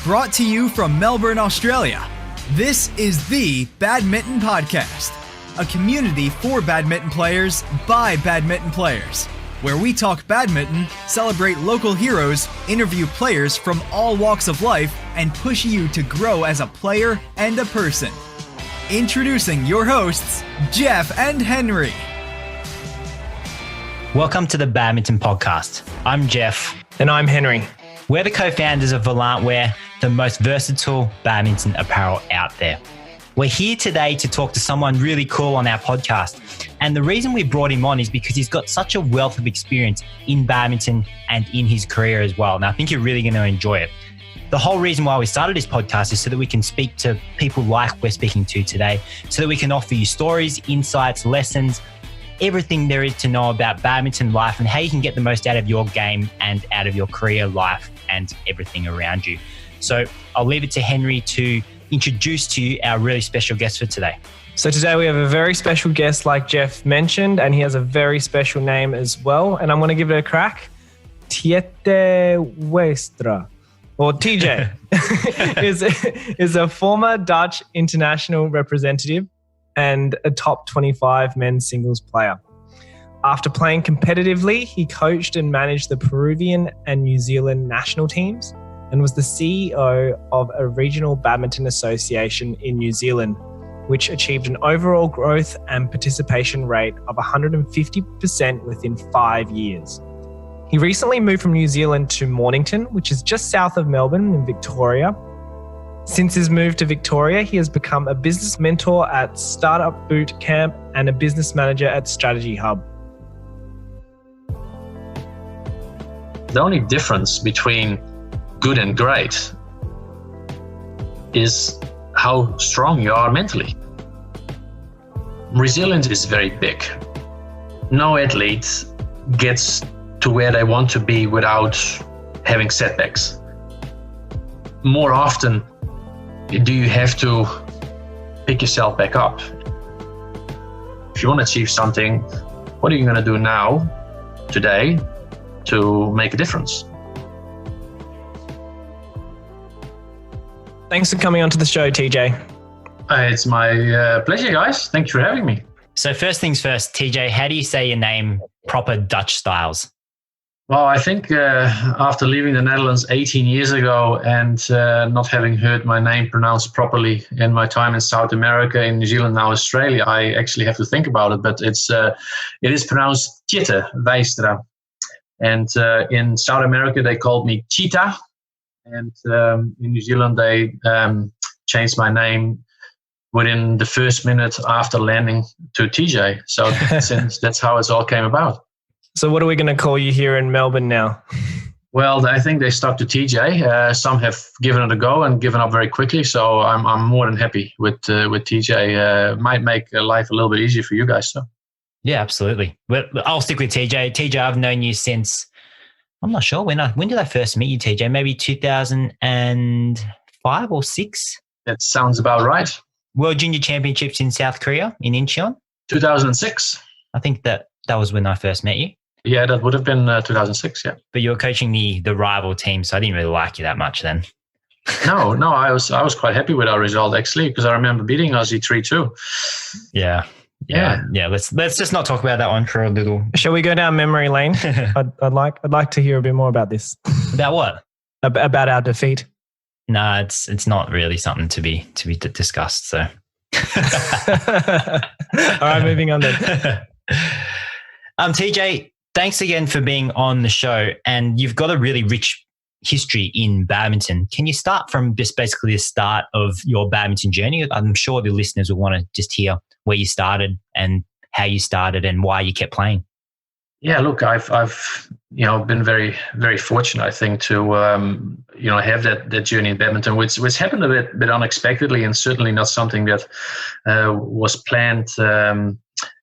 Brought to you from Melbourne, Australia. This is the Badminton Podcast, a community for badminton players by badminton players, where we talk badminton, celebrate local heroes, interview players from all walks of life, and push you to grow as a player and a person. Introducing your hosts, Jeff and Henry. Welcome to the Badminton Podcast. I'm Jeff. And I'm Henry. We're the co-founders of Volant. We're the most versatile badminton apparel out there. We're here today to talk to someone really cool on our podcast. And the reason we brought him on is because he's got such a wealth of experience in badminton and in his career as well. And I think you're really going to enjoy it. The whole reason why we started this podcast is so that we can speak to people like we're speaking to today, so that we can offer you stories, insights, lessons, everything there is to know about badminton life and how you can get the most out of your game and out of your career, life, and everything around you. So I'll leave it to Henry to introduce to you our really special guest for today. So today we have a very special guest, like Jeff mentioned, and he has a very special name as well. And I'm going to give it a crack. Tjitte Weistra, or TJ, is a former Dutch international representative and a top 25 men's singles player. After playing competitively, he coached and managed the Peruvian and New Zealand national teams and was the CEO of a regional badminton association in New Zealand, which achieved an overall growth and participation rate of 150% within 5 years. He recently moved from New Zealand to Mornington, which is just south of Melbourne in Victoria. Since his move to Victoria, he has become a business mentor at Startup Boot Camp and a business manager at Strategy Hubb. The only difference between good and great is how strong you are mentally. Resilience is very big. No athlete gets to where they want to be without having setbacks. More often, do you have to pick yourself back up? If you want to achieve something, what are you going to do now, today, to make a difference? Thanks for coming onto the show, TJ. It's my pleasure, guys. Thank you for having me. So first things first, TJ, how do you say your name proper Dutch styles? Well, I think after leaving the Netherlands 18 years ago and not having heard my name pronounced properly in my time in South America, in New Zealand, now Australia, I actually have to think about it. But it is pronounced Tjitte Weistra. And in South America, they called me Tjitte. And in New Zealand, they changed my name within the first minute after landing to TJ. So that's how it all came about. So what are we going to call you here in Melbourne now? Well, I think they stuck to TJ. Some have given it a go and given up very quickly. So I'm more than happy with TJ. Might make life a little bit easier for you guys. So. Yeah, absolutely. Well, I'll stick with TJ. TJ, I've known you since, I'm not sure when did I first meet you, TJ? Maybe 2005 or 6? That sounds about right. World Junior Championships in South Korea, in Incheon? 2006. I think that was when I first met you. Yeah, that would have been 2006, yeah. But you were coaching the rival team, so I didn't really like you that much then. No, I was quite happy with our result, actually, because I remember beating Aussie 3-2. Yeah. Let's just not talk about that one for a little. Shall we go down memory lane? I'd like to hear a bit more about this. About what? About our defeat. No, it's not really something to be discussed. So, all right, moving on then. TJ, thanks again for being on the show, and you've got a really rich history in badminton. Can you start from just basically the start of your badminton journey? I'm sure the listeners will want to just hear where you started and how you started and why you kept playing. Yeah, look, I've been very, very fortunate, I think, to have that journey in badminton, which happened a bit unexpectedly, and certainly not something that was planned.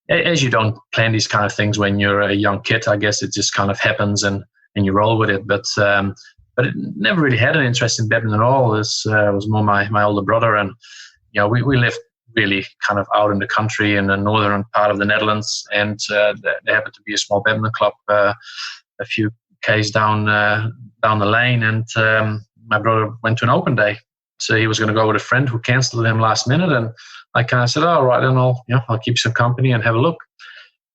As you don't plan these kind of things when you're a young kid, I guess it just kind of happens and you roll with it. But it never really had an interest in badminton at all. It was more my older brother, and we lived really kind of out in the country in the northern part of the Netherlands, and there happened to be a small badminton club a few k's down the lane, and my brother went to an open day. So he was going to go with a friend who cancelled him last minute. And I kind of said, all right, then I'll keep you some company and have a look.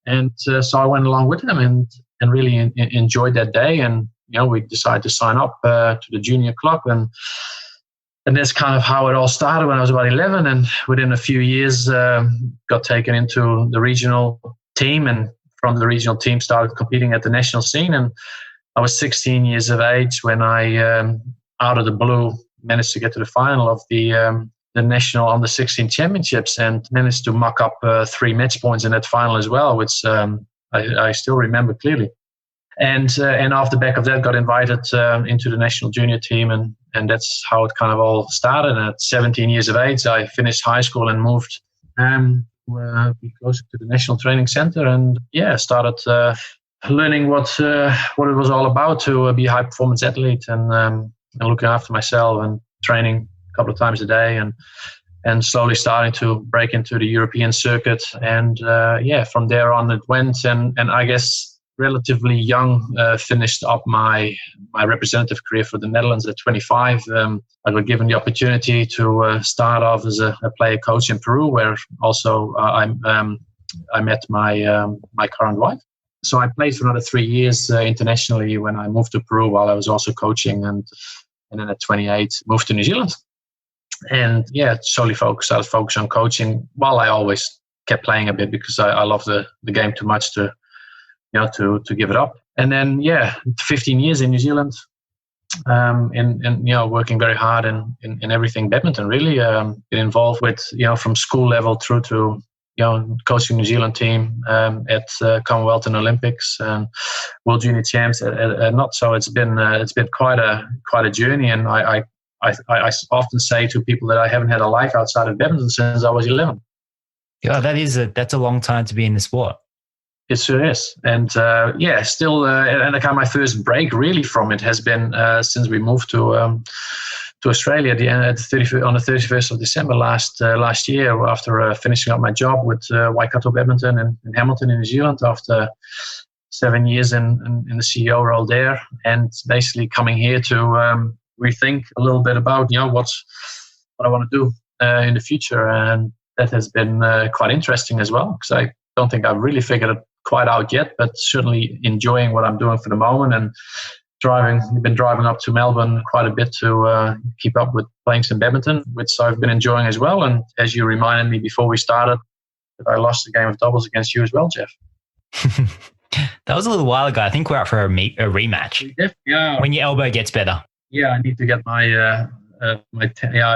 And so I went along with him and really enjoyed that day. And, we decided to sign up to the junior club. And that's kind of how it all started when I was about 11. And within a few years, got taken into the regional team. And from the regional team, started competing at the national scene. And I was 16 years of age when I, out of the blue, managed to get to the final of the national under 16 championships and managed to muck up 3 match points in that final as well, which I still remember clearly. And off the back of that, got invited into the national junior team, and that's how it kind of all started. And at 17 years of age, I finished high school and moved be closer to the National Training Center, and started learning what it was all about to be a high performance athlete and looking after myself and training a couple of times a day and slowly starting to break into the European circuit. And from there on it went. And I guess relatively young, finished up my representative career for the Netherlands at 25. I got given the opportunity to start off as a player coach in Peru, where also I met my current wife. So I played for another 3 years internationally when I moved to Peru while I was also coaching. And then at 28, moved to New Zealand. And solely started focusing on coaching while I always kept playing a bit because I love the game too much to give it up. And then 15 years in New Zealand, and working very hard in everything badminton. Really been involved with from school level through to coaching New Zealand team at Commonwealth and Olympics and World Junior Champs. So it's been quite a journey. And I often say to people that I haven't had a life outside of badminton since I was 11. Yeah, that's a long time to be in the sport. It sure is. And still, and kind of my first break really from it has been since we moved to Australia on the 31st of December last year, after finishing up my job with Waikato Badminton in Hamilton in New Zealand after 7 years in the CEO role there, and basically coming here to rethink a little bit about what I want to do in the future. And that has been quite interesting as well, because I don't think I've really figured it quite out yet, but certainly enjoying what I'm doing for the moment and we've been driving up to Melbourne quite a bit to keep up with playing some badminton, which I've been enjoying as well. And as you reminded me before we started, that I lost the game of doubles against you as well, Jeff. That was a little while ago. I think we're up for a rematch. Yeah. When your elbow gets better. Yeah, I need to get my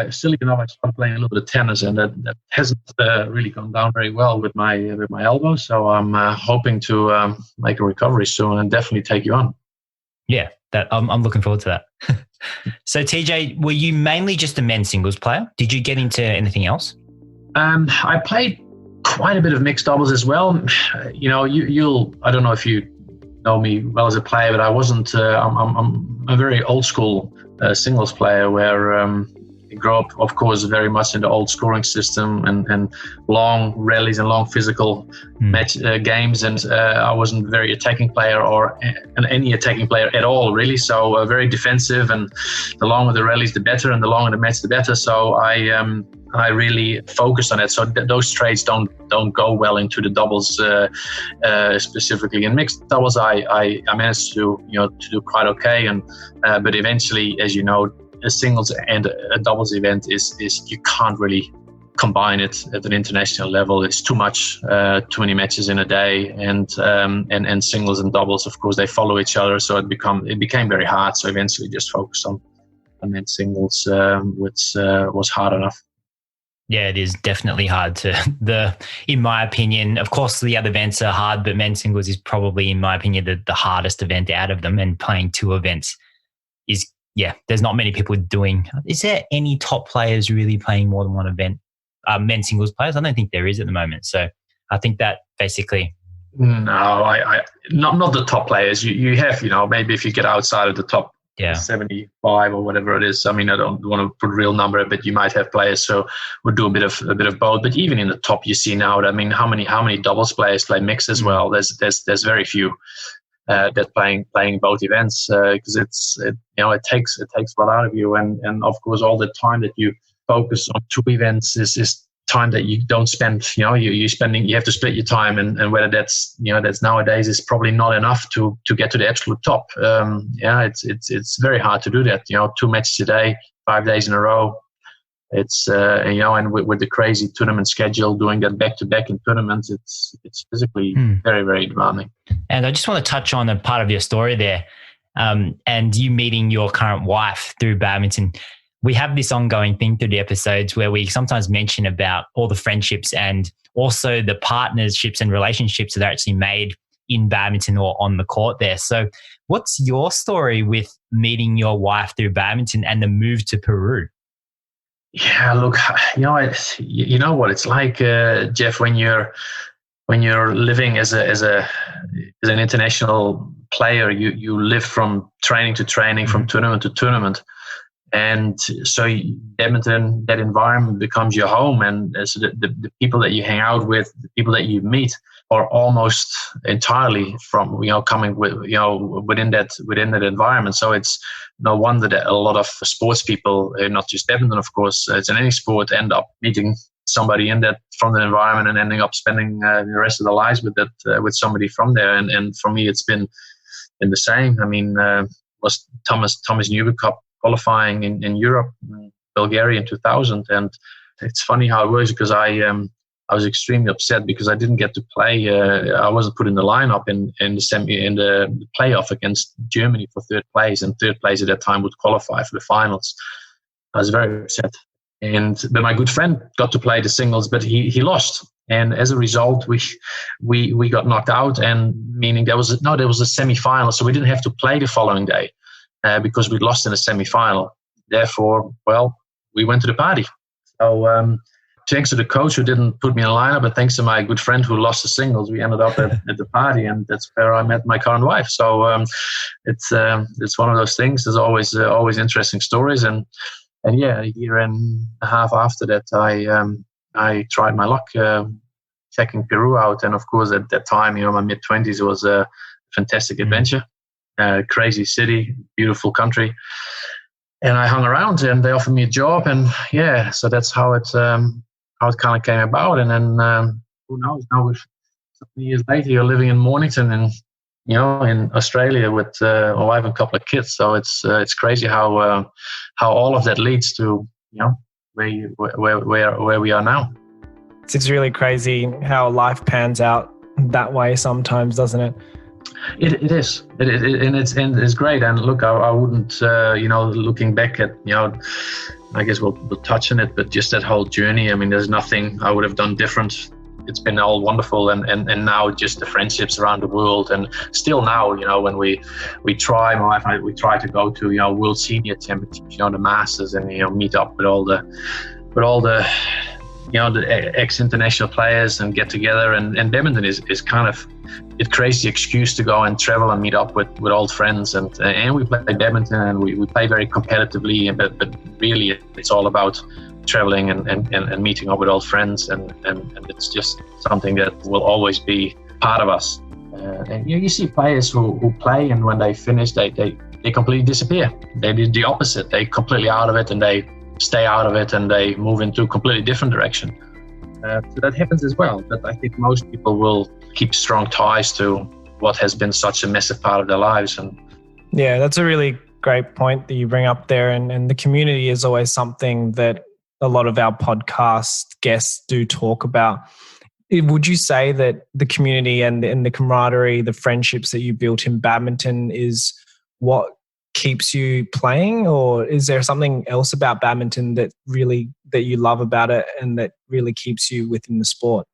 still even though I started playing a little bit of tennis, and that hasn't really gone down very well with my elbow. So I'm hoping to make a recovery soon and definitely take you on. Yeah, I'm looking forward to that. So TJ, were you mainly just a men's singles player? Did you get into anything else? I played quite a bit of mixed doubles as well. You'll I don't know if you know me well as a player, but I wasn't. I'm a very old school singles player where I grew up, of course, very much in the old scoring system and long rallies and long physical match games. And I wasn't a very attacking player or any attacking player at all, really. So very defensive, and the longer the rallies, the better, and the longer the match, the better. So I really focused on it. So those traits don't go well into the doubles, specifically. In mixed doubles, I managed to do quite okay. And but eventually, as you know, a singles and a doubles event is you can't really combine it at an international level. It's too much, too many matches in a day, and singles and doubles, of course, they follow each other. So it became very hard. So eventually, just focused on men's singles, which was hard enough. Yeah, it is definitely hard in my opinion. Of course, the other events are hard, but men's singles is probably, in my opinion, the hardest event out of them. And playing 2 events is, there's not many people doing. Is there any top players really playing more than one event? Men's singles players? I don't think there is at the moment. So I think that basically. No, I not the top players. You have, maybe if you get outside of the top 75 or whatever it is. I mean, I don't want to put a real number, but you might have players who would do a bit of both. But even in the top, you see now, how many doubles players play mixed as well? There's very few. that playing both events, because it takes a lot out of you, and of course all the time that you focus on two events is time that you don't spend. You have to split your time, and whether that's nowadays is probably not enough to get to the absolute top. It's very hard to do that. 2 matches a day, 5 days in a row. It's and with the crazy tournament schedule, doing that back to back in tournaments, it's physically very, very demanding. And I just want to touch on a part of your story there, and you meeting your current wife through badminton. We have this ongoing thing through the episodes where we sometimes mention about all the friendships and also the partnerships and relationships that are actually made in badminton or on the court there. So what's your story with meeting your wife through badminton and the move to Peru? Yeah, look, you know what it's like, Jeff, when you're living as an international player, you live from training to training, from tournament to tournament. And so badminton, that environment becomes your home. And so the people that you hang out with, the people that you meet are almost entirely from, coming with, within that environment. So it's no wonder that a lot of sports people, not just badminton, of course, it's in any sport, end up meeting somebody from that environment and ending up spending the rest of their lives with somebody from there. And for me, it's been the same. I mean, was Thomas Newberg Cup qualifying in Europe, Bulgaria in 2000, and it's funny how it was, because I was extremely upset because I didn't get to play. I wasn't put in the lineup in the playoff against Germany for third place, and third place at that time would qualify for the finals. I was very upset, but my good friend got to play the singles, but he lost, and as a result, we got knocked out, and meaning there was a semi-final, so we didn't have to play the following day. Because we'd lost in the semi-final. Therefore, we went to the party. So thanks to the coach who didn't put me in a lineup, but thanks to my good friend who lost the singles, we ended up at the party, and that's where I met my current wife. So it's one of those things. There's always interesting stories, and yeah, a year and a half after that, I tried my luck checking Peru out, and of course at that time, my mid-20s, it was a fantastic adventure. Crazy city, beautiful country, and I hung around, and they offered me a job, and yeah, so that's how it kind of came about. And then who knows? Now, with 7 years later, you're living in Mornington, and in Australia with a wife and a couple of kids. So it's crazy how all of that leads to where we are now. It's really crazy how life pans out that way sometimes, doesn't it? It is, and it's great. And look, I wouldn't, looking back at, I guess we'll touch on it, but just that whole journey. I mean, there's nothing I would have done different. It's been all wonderful, and now just the friendships around the world, and still now, when we try, my wife and I, we try to go to World Senior Championships, the Masters, and meet up with all the the ex-international players and get together, and badminton is kind of a crazy excuse to go and travel and meet up with old friends, and we play badminton, and we play very competitively, but really it's all about traveling and meeting up with old friends, and it's just something that will always be part of us. And you see players who play, and when they finish, they completely disappear. They did the opposite. They completely out of it, and they stay out of it, and they move into a completely different direction. So that happens as well. But I think most people will keep strong ties to what has been such a massive part of their lives. And yeah, that's a really great point that you bring up there. And the community is always something that a lot of our podcast guests do talk about. Would you say that the community and the camaraderie, the friendships that you built in badminton is what keeps you playing, or is there something else about badminton that you love about it and that really keeps you within the sport?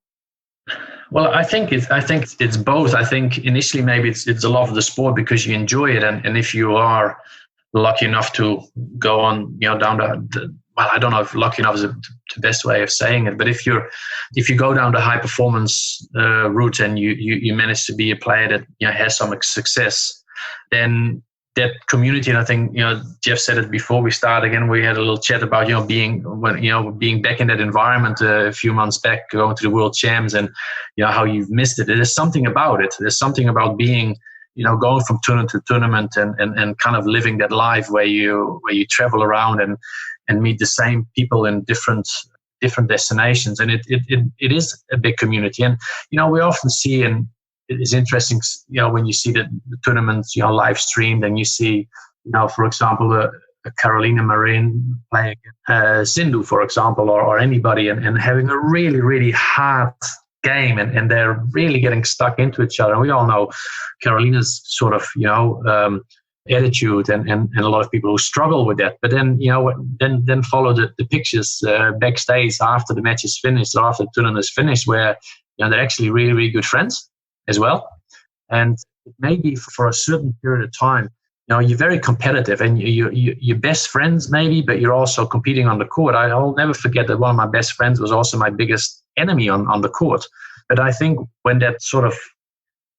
Well, I think it's both. I think initially maybe it's a love of the sport because you enjoy it, and if you are lucky enough to go on, down the I don't know if lucky enough is the best way of saying it, but if you go down the high performance route and you manage to be a player that has some success, then that community, and I think Jeff said it before we start again. We had a little chat about being back in that environment a few months back, going to the World Champs, and how you've missed it. There's something about it. There's something about being going from tournament to tournament and kind of living that life where you travel around and meet the same people in different destinations. And it is a big community. And, we often see, and it is interesting, when you see the tournaments, live streamed, and you see, for example, a Carolina Marin playing Sindhu, for example, or anybody, and having a really, really hard game, and they're really getting stuck into each other. And we all know Carolina's sort of, attitude and a lot of people who struggle with that. But then, then follow the pictures backstage after the match is finished or after the tournament is finished, where, they're actually really, really good friends as well. And maybe for a certain period of time, you're very competitive and you're best friends maybe, but you're also competing on the court. I'll never forget that one of my best friends was also my biggest enemy on the court. But I think when that sort of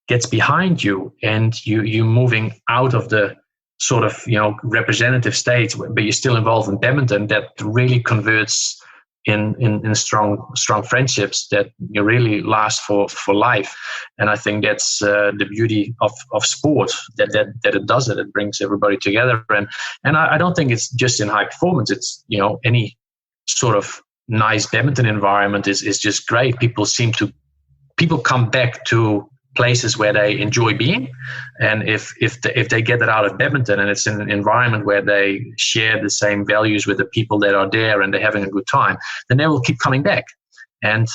gets behind you and you're moving out of the sort of, representative stage, but you're still involved in badminton, that really converts in strong friendships that you really last for life. And I think that's the beauty of sport, that it does it. It brings everybody together. And I don't think it's just in high performance. It's, any sort of nice badminton environment is just great. People come back to places where they enjoy being, and if they get that out of badminton and it's in an environment where they share the same values with the people that are there and they're having a good time, then they will keep coming back, and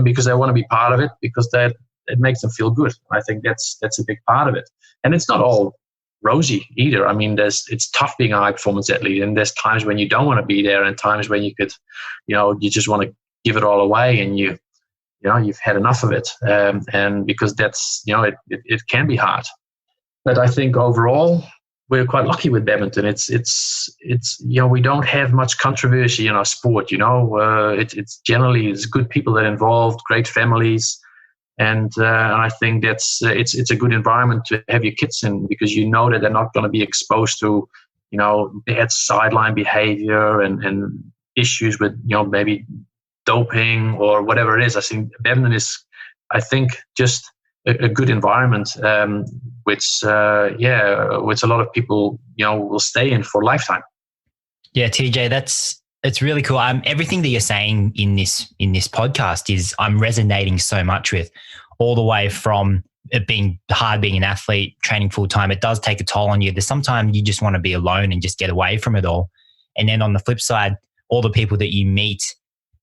because they want to be part of it, because it makes them feel good. I think that's a big part of it. And it's not all rosy either. I mean, it's tough being a high performance athlete, and there's times when you don't want to be there, and times when you could, you just want to give it all away, and you've had enough of it, and because that's, it can be hard. But I think overall we're quite lucky with badminton. It's we don't have much controversy in our sport. It's generally good people that are involved, great families, and I think that's it's a good environment to have your kids in, because that they're not going to be exposed to bad sideline behavior and issues with maybe doping or whatever it is. I think badminton is, just a good environment, which a lot of people, will stay in for a lifetime. Yeah, TJ, it's really cool. Everything that you're saying in this podcast is I'm resonating so much with, all the way from it being hard being an athlete, training full time. It does take a toll on you. There's sometimes you just want to be alone and just get away from it all. And then on the flip side, all the people that you meet.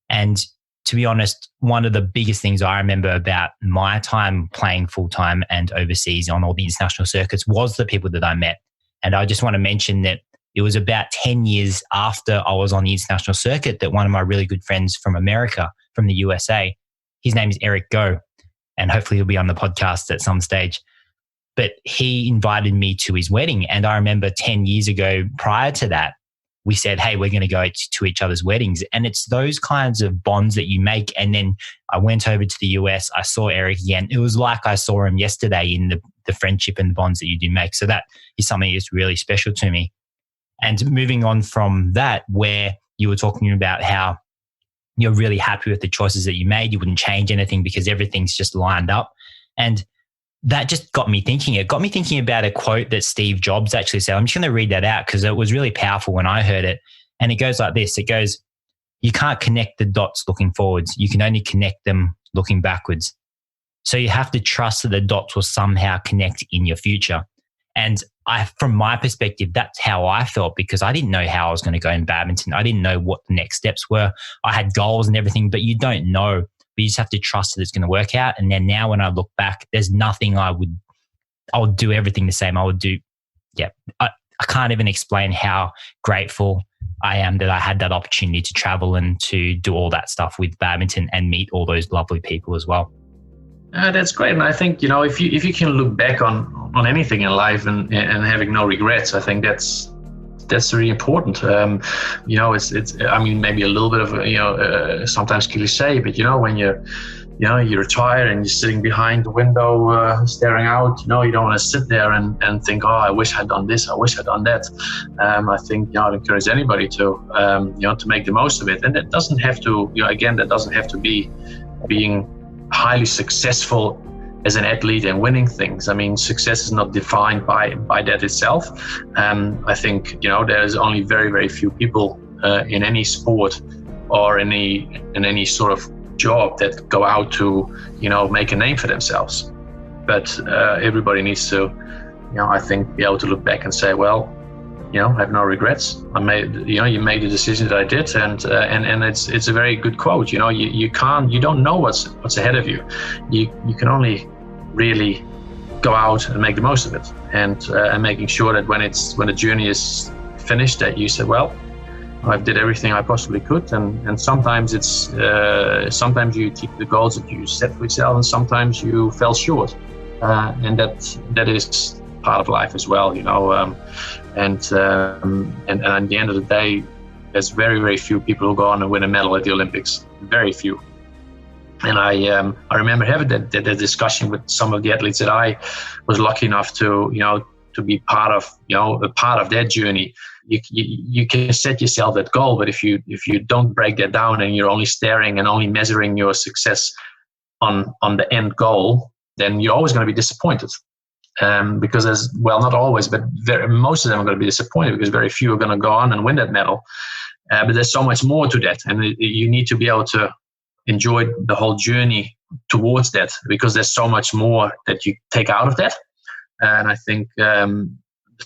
And to be honest, one of the biggest things I remember about my time playing full-time and overseas on all the international circuits was the people that I met. And I just want to mention that it was about 10 years after I was on the international circuit that one of my really good friends from America, from the USA, his name is Eric Go, and hopefully he'll be on the podcast at some stage. But he invited me to his wedding. And I remember 10 years ago, prior to that, we said, hey, we're going to go to each other's weddings. And it's those kinds of bonds that you make. And then I went over to the US. I saw Eric again. It was like I saw him yesterday in the friendship and the bonds that you do make. So that is something that's really special to me. And moving on from that, where you were talking about how you're really happy with the choices that you made. You wouldn't change anything because everything's just lined up. And that just got me thinking. It got me thinking about a quote that Steve Jobs actually said. I'm just going to read that out because it was really powerful when I heard it. And it goes like this. It goes, you can't connect the dots looking forwards. You can only connect them looking backwards. So you have to trust that the dots will somehow connect in your future. And from my perspective, that's how I felt, because I didn't know how I was going to go in badminton. I didn't know what the next steps were. I had goals and everything, but you don't know. But you just have to trust that it's going to work out. And then now when I look back, there's nothing I would do everything the same. I can't even explain how grateful I am that I had that opportunity to travel and to do all that stuff with badminton and meet all those lovely people as well. That's great. And I think, if you can look back on anything in life and having no regrets, I think that's really important. It's maybe a little bit of sometimes cliche, but when you retire and you're sitting behind the window staring out, you don't want to sit there and think, oh, I wish I'd done this, I wish I'd done that. I think I'd encourage anybody to make the most of it. And that doesn't have to, that doesn't have to be being highly successful as an athlete and winning things. I mean, success is not defined by that itself. I think, there's only very, very few people in any sport or in any sort of job that go out to, make a name for themselves. But everybody needs to, I think, be able to look back and say, well, I have no regrets. I made, you made the decision that I did, and it's a very good quote. You don't know what's ahead of you. You can only really go out and make the most of it, and making sure that when the journey is finished, that you say, well, I did everything I possibly could, and sometimes it's sometimes you achieve the goals that you set for yourself, and sometimes you fell short, and that is part of life as well, and at the end of the day, there's very, very few people who go on and win a medal at the Olympics. Very few. And I remember having that discussion with some of the athletes that I was lucky enough to be part of their journey. You can set yourself that goal, but if you don't break that down and you're only staring and only measuring your success on the end goal, then you're always going to be disappointed. Because not always, but most of them are going to be disappointed because very few are going to go on and win that medal. But there's so much more to that, and you need to be able to enjoy the whole journey towards that, because there's so much more that you take out of that. And I think the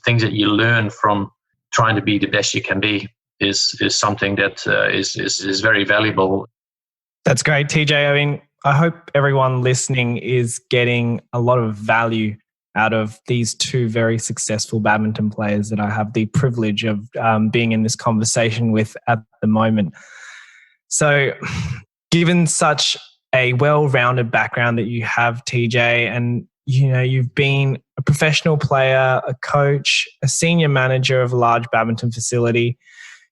things that you learn from trying to be the best you can be is something that is very valuable. That's great, TJ. I mean, I hope everyone listening is getting a lot of value out of these two very successful badminton players that I have the privilege of being in this conversation with at the moment. So, given such a well-rounded background that you have, TJ, and you've been a professional player, a coach, a senior manager of a large badminton facility,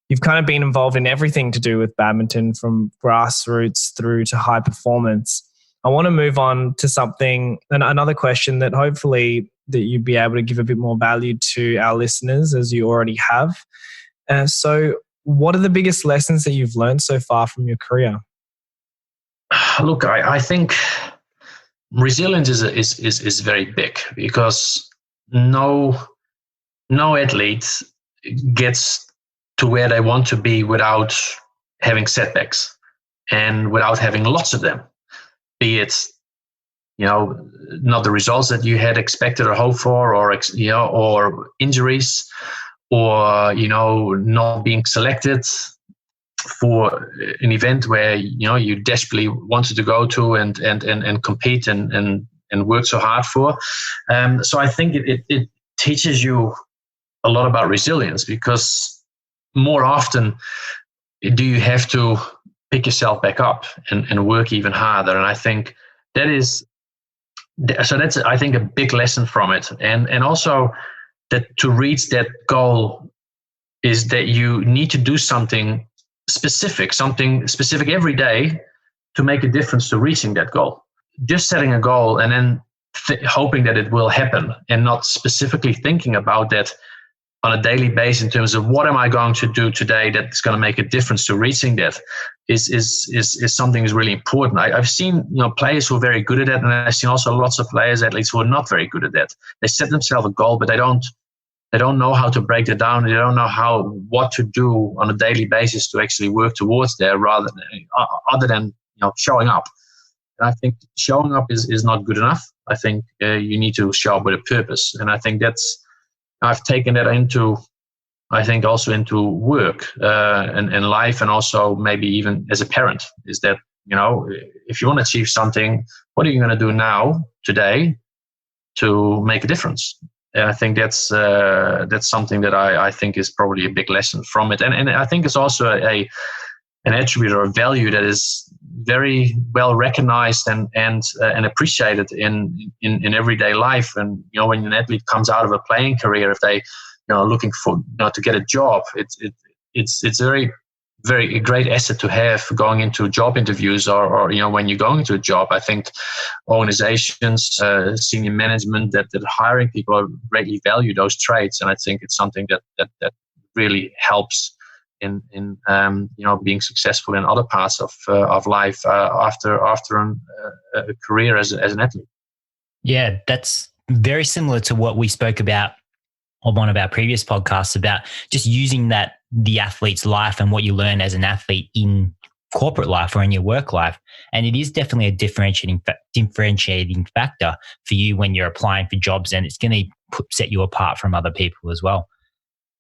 you've kind of been involved in everything to do with badminton, from grassroots through to high performance. I want to move on to another question that hopefully that you'd be able to give a bit more value to our listeners, as you already have. So what are the biggest lessons that you've learned so far from your career? Look, I think resilience is very big, because no athlete gets to where they want to be without having setbacks and without having lots of them. Be it, not the results that you had expected or hoped for, or injuries, or, not being selected for an event where, you desperately wanted to go to and compete and work so hard for. So I think it teaches you a lot about resilience, because more often do you have to pick yourself back up and work even harder. And I think that's I think a big lesson from it. And also that to reach that goal is that you need to do something specific every day to make a difference to reaching that goal. Just setting a goal and then hoping that it will happen, and not specifically thinking about that on a daily basis in terms of what am I going to do today that's going to make a difference to reaching that is something that's really important. I've seen players who are very good at that, and I've seen also lots of athletes who are not very good at that. They set themselves a goal, but they don't know how to break it down. They don't know what to do on a daily basis to actually work towards there, other than showing up. And I think showing up is not good enough. I think you need to show up with a purpose, and I think I've taken that into work and life, and also maybe even as a parent, is that, if you want to achieve something, what are you going to do now, today, to make a difference? And I think that's something that I think is probably a big lesson from it. And I think it's also an attribute or a value that is very well recognized and appreciated in everyday life. And when an athlete comes out of a playing career, if they looking for to get a job, it's a very great asset to have going into job interviews or when you're going into a job. I think organizations, senior management that hiring people greatly value those traits, and I think it's something that really helps in being successful in other parts of life after a career as an athlete. Yeah, that's very similar to what we spoke about on one of our previous podcasts about just using the athlete's life and what you learn as an athlete in corporate life or in your work life. And it is definitely a differentiating factor for you when you're applying for jobs, and it's going to set you apart from other people as well.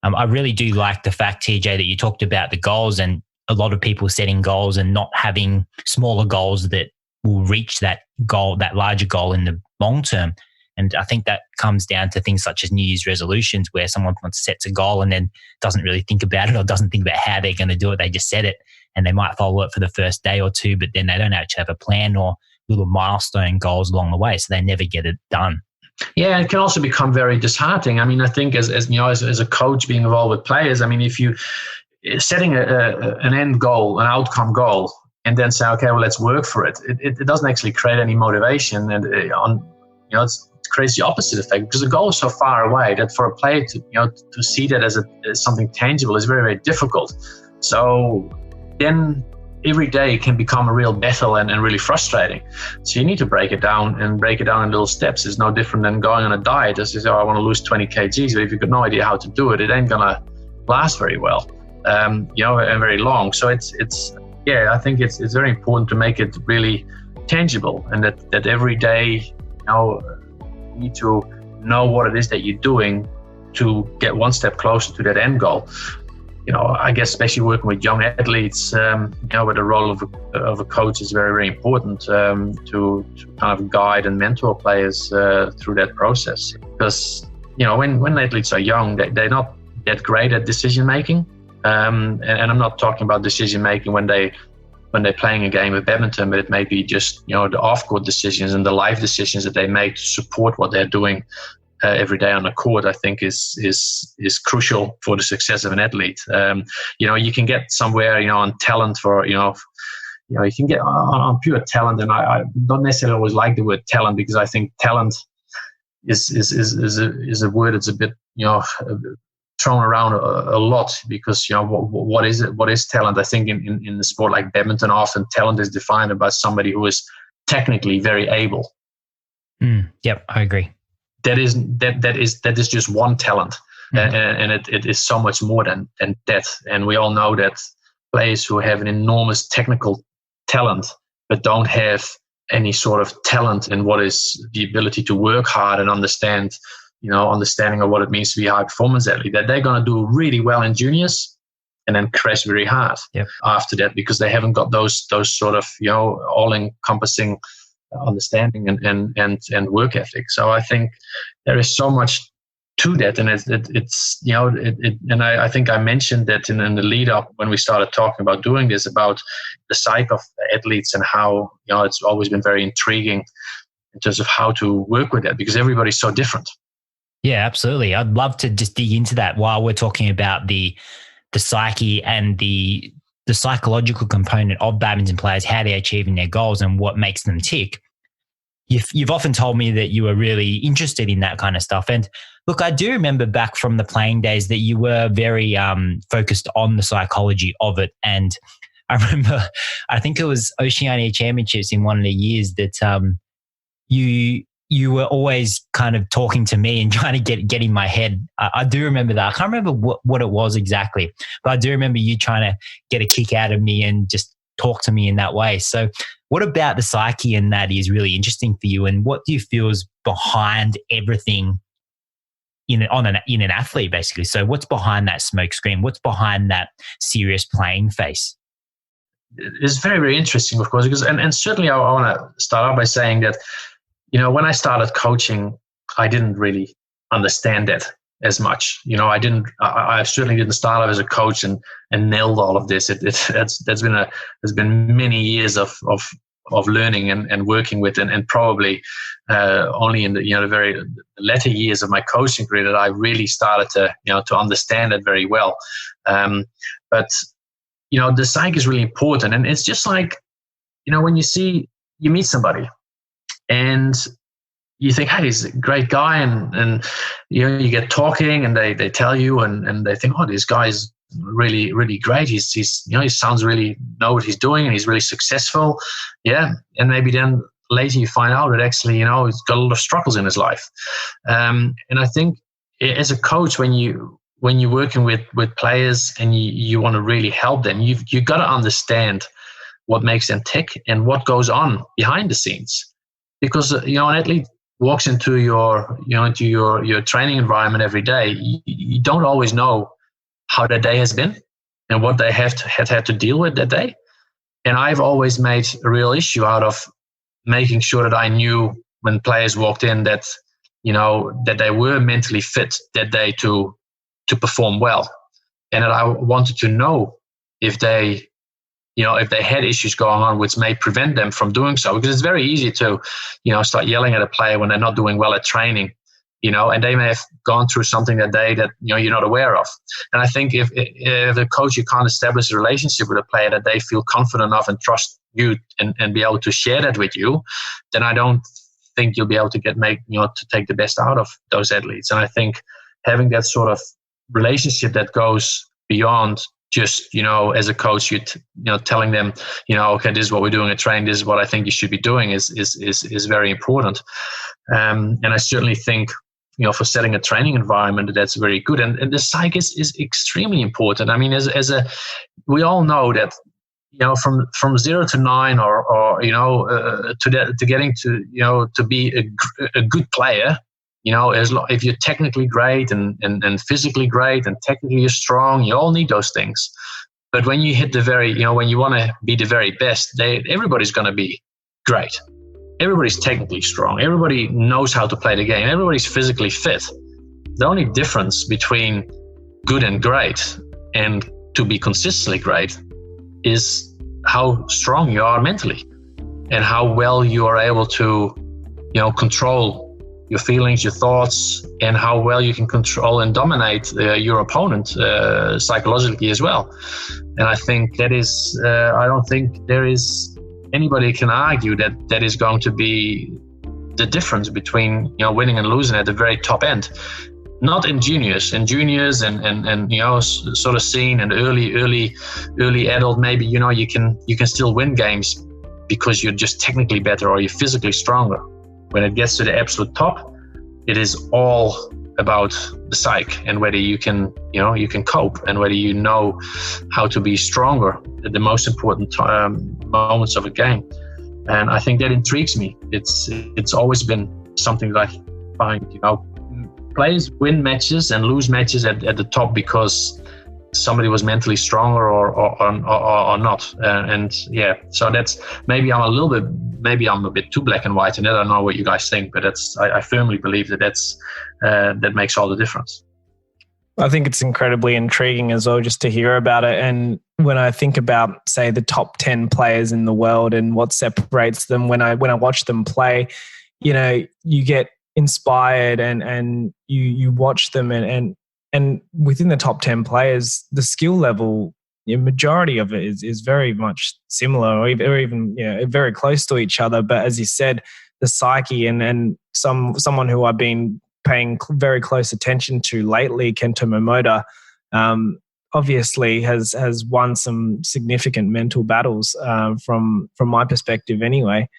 I really do like the fact, TJ, that you talked about the goals, and a lot of people setting goals and not having smaller goals that will reach that goal, that larger goal in the long term. And I think that comes down to things such as New Year's resolutions, where someone sets a goal and then doesn't really think about it or doesn't think about how they're going to do it. They just set it, and they might follow it for the first day or two, but then they don't actually have a plan or little milestone goals along the way, so they never get it done. Yeah, it can also become very disheartening. I mean, I think as a coach being involved with players, I mean, if you setting an end goal, an outcome goal, and then say, okay, well, let's work for it. It doesn't actually create any motivation, and it creates the opposite effect, because the goal is so far away that for a player to see that as something tangible is very, very difficult. So then every day can become a real battle and really frustrating. So you need to break it down in little steps. It's no different than going on a diet. As you say, I want to lose 20 kgs, but if you've got no idea how to do it, it ain't gonna last very well, and very long. So I think it's very important to make it really tangible, and that every day, you need to know what it is that you're doing to get one step closer to that end goal. I guess especially working with young athletes, where the role of a coach is very, very important to kind of guide and mentor players through that process. Because when athletes are young, they're not that great at decision making, and I'm not talking about decision making when they're playing a game of badminton, but it may be just the off-court decisions and the life decisions that they make to support what they're doing every day on the court. I think is crucial for the success of an athlete. You can get somewhere on talent for you can get on pure talent, and I don't necessarily always like the word talent, because I think talent is a word that's a bit thrown around a lot, because what is it? What is talent? I think in the sport like badminton, often talent is defined by somebody who is technically very able. Yep, I agree. That is just one talent, and it is so much more than that. And we all know that players who have an enormous technical talent but don't have any sort of talent in what is the ability to work hard and understanding of what it means to be a high performance athlete, that they're going to do really well in juniors and then crash very hard after that, because they haven't got those sort of all encompassing understanding and work ethic. So I think there is so much to that, and I think I mentioned that in the lead up when we started talking about doing this, about the psyche of athletes and how it's always been very intriguing in terms of how to work with that, because everybody's so different. Yeah, absolutely. I'd love to just dig into that while we're talking about the psyche and the psychological component of badminton players, how they're achieving their goals and what makes them tick. You've often told me that you were really interested in that kind of stuff. And look, I do remember back from the playing days that you were very focused on the psychology of it. And I remember, I think it was Oceania Championships in one of the years that you were always kind of talking to me and trying to get in my head. I do remember that. I can't remember what it was exactly, but I do remember you trying to get a kick out of me and just talk to me in that way. So what about the psyche and that is really interesting for you, and what do you feel is behind everything in an athlete, basically? So what's behind that smoke screen? What's behind that serious playing face? It's very, very interesting, of course, because and certainly I want to start out by saying that when I started coaching, I didn't really understand that as much. I certainly didn't start out as a coach and nailed all of this. There's been many years of learning and working with, and probably only in the very latter years of my coaching career that I really started to understand it very well. But the psyche is really important, and it's just like when you meet somebody and you think, hey, he's a great guy, and you get talking, and they tell you, and they think, oh, this guy's really, really great. He sounds really know what he's doing, and he's really successful. Yeah, and maybe then later you find out that actually, you know, he's got a lot of struggles in his life. And I think as a coach, when you're working with players and you want to really help them, you got to understand what makes them tick and what goes on behind the scenes. Because, you know, an athlete walks into your training environment every day, you don't always know how their day has been and what they had to deal with that day. And I've always made a real issue out of making sure that I knew when players walked in that, you know, that they were mentally fit that day to perform well. And that I wanted to know if they had issues going on which may prevent them from doing so. Because it's very easy to, you know, start yelling at a player when they're not doing well at training, you know, and they may have gone through something that day that, you know, you're not aware of. And I think if a coach, you can't establish a relationship with a player that they feel confident enough and trust you and be able to share that with you, then I don't think you'll be able to to take the best out of those athletes. And I think having that sort of relationship that goes beyond just, you know, as a coach, telling them, you know, okay, this is what we're doing at training, this is what I think you should be doing is very important. And I certainly think, you know, for setting a training environment, that's very good. And the psyche is extremely important. I mean, we all know that, you know, from 0 to 9 or you know, to getting to, you know, to be a good player, you know, if you're technically great and physically great and technically you're strong, you all need those things. But when you hit when you want to be the very best, everybody's going to be great. Everybody's technically strong. Everybody knows how to play the game. Everybody's physically fit. The only difference between good and great and to be consistently great is how strong you are mentally and how well you are able to, you know, control your feelings, your thoughts, and how well you can control and dominate your opponent psychologically as well. And I think that is, I don't think there is anybody can argue that is going to be the difference between, you know, winning and losing at the very top end. Not in juniors. In juniors and you know, sort of scene and early adult, maybe, you know, you can still win games because you're just technically better or you're physically stronger. When it gets to the absolute top, it is all about the psyche and whether you can cope and whether you know how to be stronger at the most important moments of a game. And I think that intrigues me. It's always been something that I find, you know, players win matches and lose matches at the top because somebody was mentally stronger or not. And yeah, so that's maybe I'm a bit too black and white, and I don't know what you guys think, but I firmly believe that makes all the difference. I think it's incredibly intriguing as well just to hear about it. And when I think about, say, the top 10 players in the world and what separates them, when I watch them play, you know, you get inspired and you watch them and within the top 10 players, the skill level, the majority of it is very much similar or even very close to each other. But as you said, the psyche and someone who I've been paying very close attention to lately, Kento Momota, obviously has won some significant mental battles from my perspective anyway.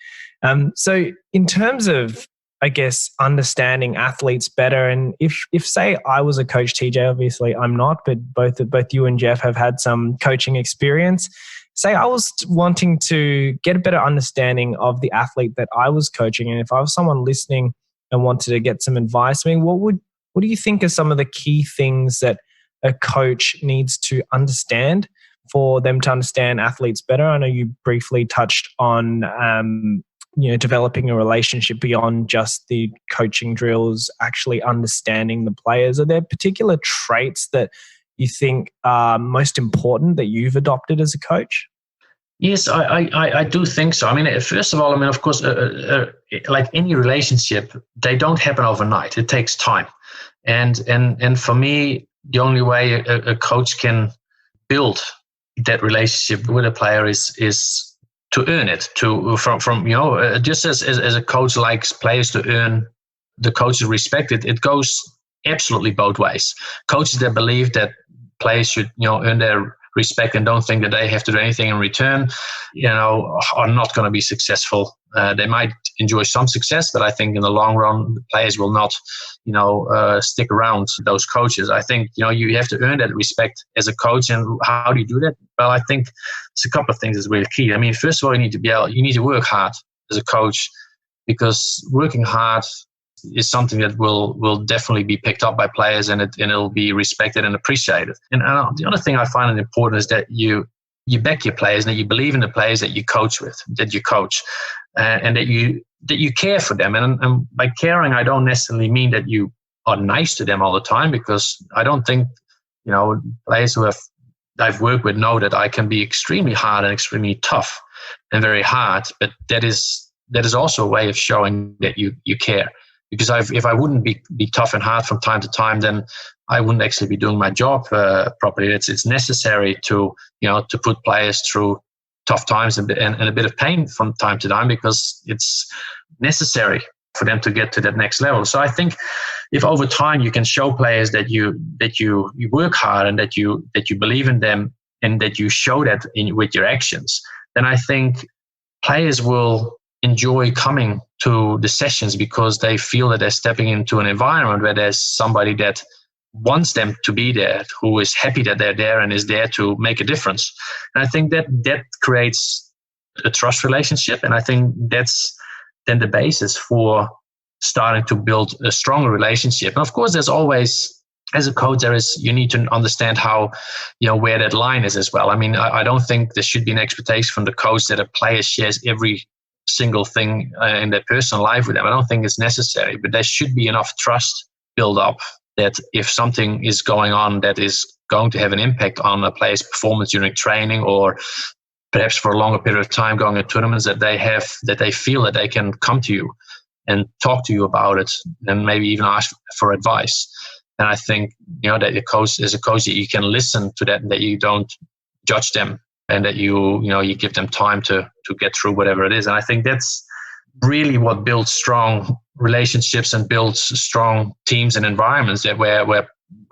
So in terms of, I guess, understanding athletes better, and if say I was a coach, TJ, obviously I'm not, but both you and Jeff have had some coaching experience. Say I was wanting to get a better understanding of the athlete that I was coaching, and if I was someone listening and wanted to get some advice, I mean, what do you think are some of the key things that a coach needs to understand for them to understand athletes better? I know you briefly touched on developing a relationship beyond just the coaching drills, actually understanding the players. Are there particular traits that you think are most important that you've adopted as a coach? Yes, I do think so. I mean, first of all, I mean, of course, like any relationship, they don't happen overnight. It takes time. And for me, the only way a coach can build that relationship with a player is to earn it, from just as a coach likes players to earn the coach's respect, it goes absolutely both ways. Coaches that believe that players should, earn their respect and don't think that they have to do anything in return, are not going to be successful. They might enjoy some success, but I think in the long run, the players will not, stick around those coaches. I think, you have to earn that respect as a coach. And how do you do that? Well, I think it's a couple of things that's really key. I mean, first of all, you need to work hard as a coach, because working hard is something that will definitely be picked up by players, and it'll be respected and appreciated. And the other thing I find important is that you back your players, and that you believe in the players that you coach, and that you care for them. And by caring, I don't necessarily mean that you are nice to them all the time, because I don't think, players who I've worked with know that I can be extremely hard and extremely tough and very hard, but that is also a way of showing that you care. Because if I wouldn't be tough and hard from time to time, then I wouldn't actually be doing my job properly. It's necessary to put players through tough times and a bit of pain from time to time, because it's necessary for them to get to that next level. So I think if over time you can show players that you work hard, and that you believe in them, and that you show that with your actions, then I think players will enjoy coming to the sessions, because they feel that they're stepping into an environment where there's somebody that wants them to be there, who is happy that they're there and is there to make a difference. And I think that creates a trust relationship. And I think that's then the basis for starting to build a stronger relationship. And of course, there's always, as a coach, you need to understand how, where that line is as well. I mean, I don't think there should be an expectation from the coach that a player shares every single thing in their personal life with them. I don't think it's necessary, but there should be enough trust built up that if something is going on that is going to have an impact on a player's performance during training, or perhaps for a longer period of time going to tournaments, that they feel that they can come to you and talk to you about it, and maybe even ask for advice. And I think, that as a coach, that you can listen to that, and that you don't judge them, and that you give them time to get through whatever it is. And I think that's really what builds strong relationships and builds strong teams and environments, that where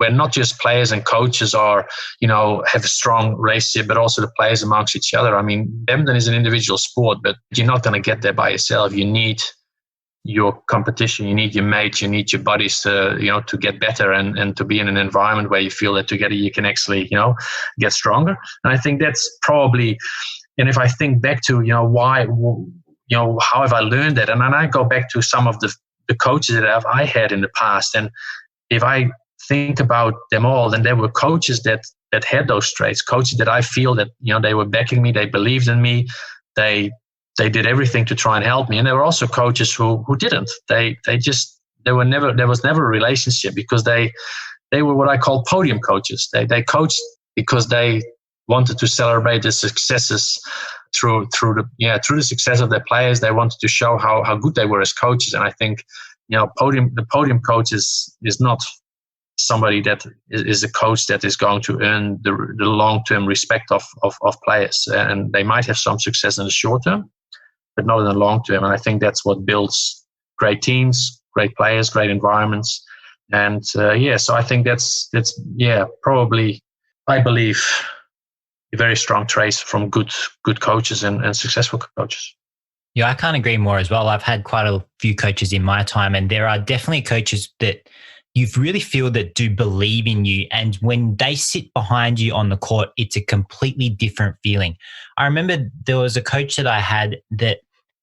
not just players and coaches have a strong relationship, but also the players amongst each other. I mean, badminton is an individual sport, but you're not going to get there by yourself. You need your competition, you need your mates, you need your buddies to get better, and to be in an environment where you feel that together you can actually get stronger. And I think that's probably, and if I think back to why, how have I learned that, and then I go back to some of the coaches that I had in the past, and if I think about them all, then there were coaches that had those traits, coaches that I feel that they were backing me, they believed in me, they did everything to try and help me. And there were also coaches who didn't. There was never a relationship, because they were what I call podium coaches. They coached because they wanted to celebrate the successes through the success of their players. They wanted to show how good they were as coaches. And I think the podium coach is not somebody that is a coach that is going to earn the long-term respect of players. And they might have some success in the short term, but not in the long term. And I think that's what builds great teams, great players, great environments. And so I think that's probably, I believe, a very strong trace from good coaches and successful coaches. Yeah, I can't agree more as well. I've had quite a few coaches in my time, and there are definitely coaches that you really feel that do believe in you. And when they sit behind you on the court, it's a completely different feeling. I remember there was a coach that I had that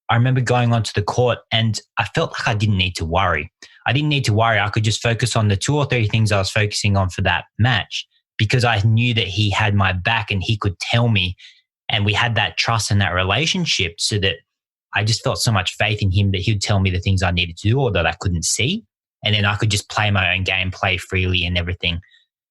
I remember going onto the court, and I felt like I didn't need to worry. I could just focus on the 2 or 3 things I was focusing on for that match, because I knew that he had my back and he could tell me, and we had that trust and that relationship, so that I just felt so much faith in him that he would tell me the things I needed to do or that I couldn't see. And then I could just play my own game, play freely and everything.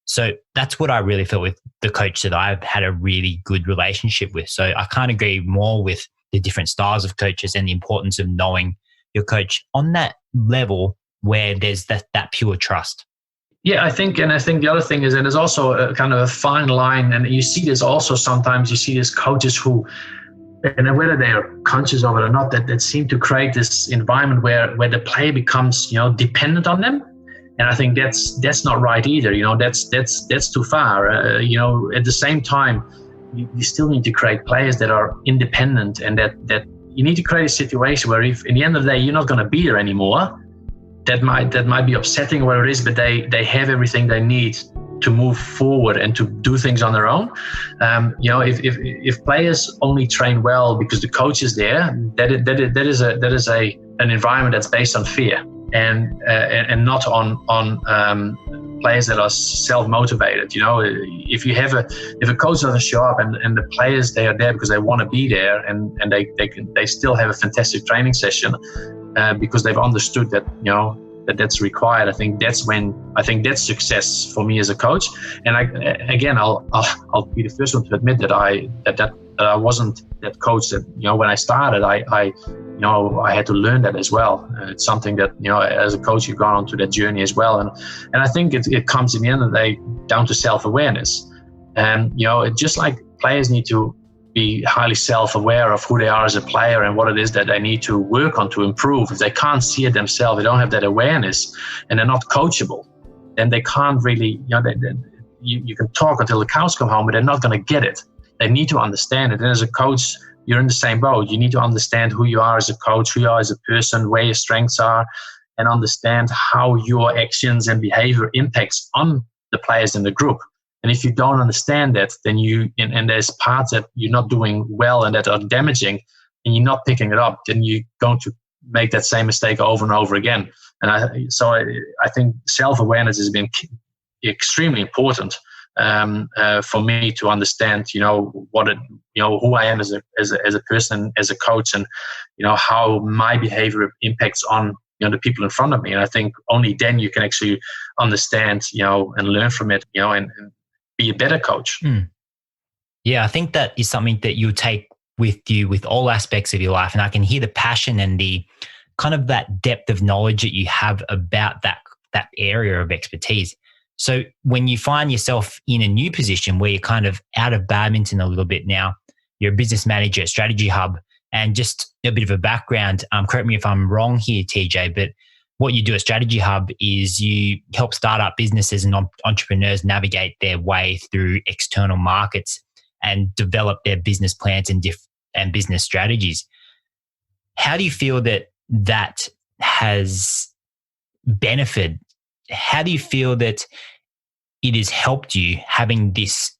So that's what I really felt with the coach that I've had a really good relationship with. So I can't agree more with the different styles of coaches and the importance of knowing your coach on that level where there's that pure trust. Yeah, I think the other thing is, and there's also a kind of a fine line, and you see this also sometimes, you see these coaches who, and whether they are conscious of it or not, that seem to create this environment where the player becomes, dependent on them. And I think that's not right either. That's too far. At the same time, you still need to create players that are independent, and that you need to create a situation where if in the end of the day you're not going to be there anymore, that might be upsetting, whatever it is, but they have everything they need to move forward and to do things on their own. If players only train well because the coach is there, that is an environment that's based on fear and not on players that are self-motivated. If a coach doesn't show up and the players, they are there because they want to be there, and they still have a fantastic training session because they've understood that that's required. I think that's success for me as a coach. And I'll be the first one to admit that I wasn't that coach that when I started I had to learn that as well. It's something that as a coach you've gone on to that journey as well, and I think it comes in the end of the day down to self-awareness. And just like players need to be highly self-aware of who they are as a player and what it is that they need to work on to improve. If they can't see it themselves, they don't have that awareness, and they're not coachable, then they can't really, you can talk until the cows come home, but they're not going to get it. They need to understand it. And as a coach, you're in the same boat. You need to understand who you are as a coach, who you are as a person, where your strengths are, and understand how your actions and behavior impacts on the players in the group. And if you don't understand that, then and there's parts that you're not doing well and that are damaging, and you're not picking it up, then you're going to make that same mistake over and over again. And I think self-awareness has been extremely important for me to understand, who I am as a person, as a coach, and how my behavior impacts on the people in front of me. And I think only then you can actually understand, and learn from it, and be a better coach. Yeah, I think that is something that you take with you with all aspects of your life. And I can hear the passion and the kind of that depth of knowledge that you have about that area of expertise. So when you find yourself in a new position where you're kind of out of badminton a little bit now, you're a business manager at Strategy Hubb, and just a bit of a background, correct me if I'm wrong here, TJ, but what you do at Strategy Hubb is you help startup businesses and entrepreneurs navigate their way through external markets and develop their business plans and business strategies. How do you feel that has benefited? How do you feel that it has helped you having this